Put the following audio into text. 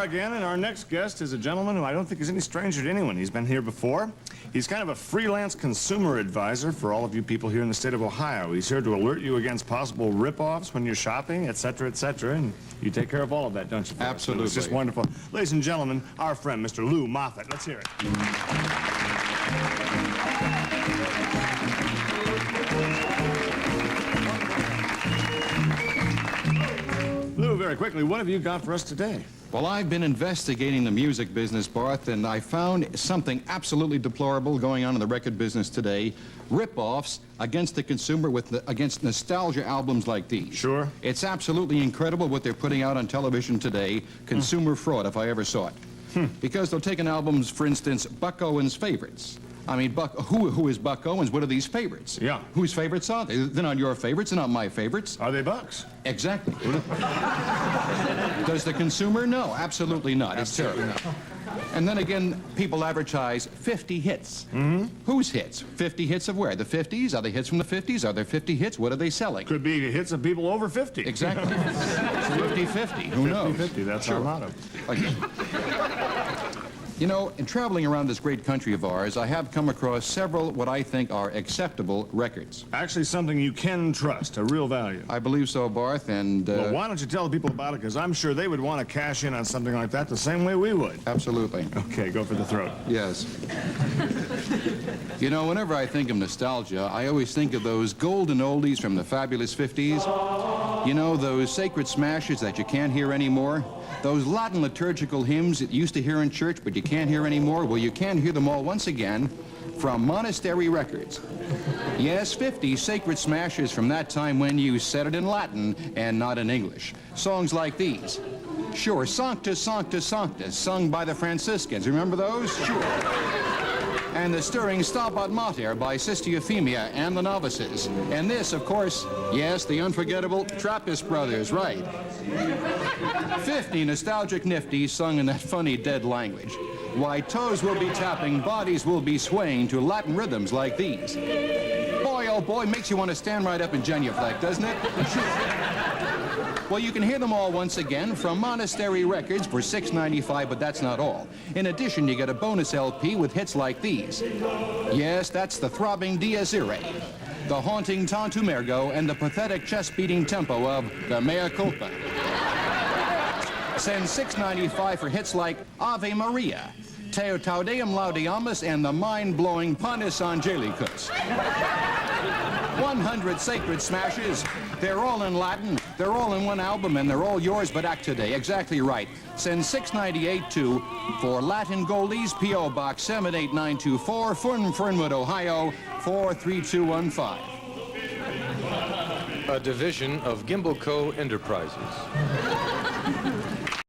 again, and our next guest is a gentleman who I don't think is any stranger to anyone. He's been here before. He's kind of a freelance consumer advisor for all of you people here in the state of Ohio. He's here to alert you against possible rip-offs when you're shopping, etc., etc., and you take care of all of that, don't you? Absolutely. It's just wonderful. Ladies and gentlemen, our friend, Mr. Lou Moffat. Let's hear it. Lou, very quickly, what have you got for us today? Well, I've been investigating the music business, Barth, and I found something absolutely deplorable going on in the record business today. Rip-offs against the consumer against nostalgia albums like these. Sure. It's absolutely incredible what they're putting out on television today. Consumer fraud, if I ever saw it. Because they'll take an album's, for instance, Buck Owens' favorites. I mean, who is Buck Owens? What are these favorites? Yeah. Whose favorites are they? They're not your favorites. They're not my favorites. Are they Bucks? Exactly. Does the consumer? No, absolutely not. It's terrible. And then again, people advertise 50 hits. Whose hits? 50 hits of where? The 50s? Are they hits from the 50s? Are there 50 hits? What are they selling? Could be hits of people over 50. Exactly. 50-50. Who knows? 50-50, that's our motto. Okay. You know, in traveling around this great country of ours, I have come across several what I think are acceptable records. Actually, something you can trust, a real value. I believe so, Barth, and... Well, why don't you tell the people about it, because I'm sure they would want to cash in on something like that the same way we would. Absolutely. Okay, go for the throat. Yes. You know, whenever I think of nostalgia, I always think of those golden oldies from the fabulous 50s. You know, those sacred smashes that you can't hear anymore. Those Latin liturgical hymns that you used to hear in church, but you can't hear anymore. Well, you can hear them all once again from Monastery Records. Yes, 50 sacred smashes from that time when you said it in Latin and not in English. Songs like these. Sure, Sanctus, Sanctus, Sanctus, sung by the Franciscans. Remember those? Sure. And the stirring Stabat Mater by Sister Euphemia and the Novices. And this, of course, yes, the unforgettable Trappist Brothers, right. 50 nostalgic nifties sung in that funny dead language. Why, toes will be tapping, bodies will be swaying to Latin rhythms like these. Boy, oh boy, makes you want to stand right up and genuflect, doesn't it? Well, you can hear them all once again from Monastery Records for $6.95, but that's not all. In addition, you get a bonus LP with hits like these. Yes, that's the throbbing Dies Irae, the haunting Tantum Ergo, and the pathetic chest-beating tempo of the Mea Culpa. Send $6.95 for hits like Ave Maria, Teo Taudeum Laudeamus, and the mind-blowing Panis Angelicus. 100 sacred smashes. They're all in Latin, they're all in one album, and they're all yours but act today. Exactly right. Send $6.98 to for Latin Goldies, P.O. Box 78924, Fernwood, Ohio, 43215. A division of Gimbal Co. Enterprises.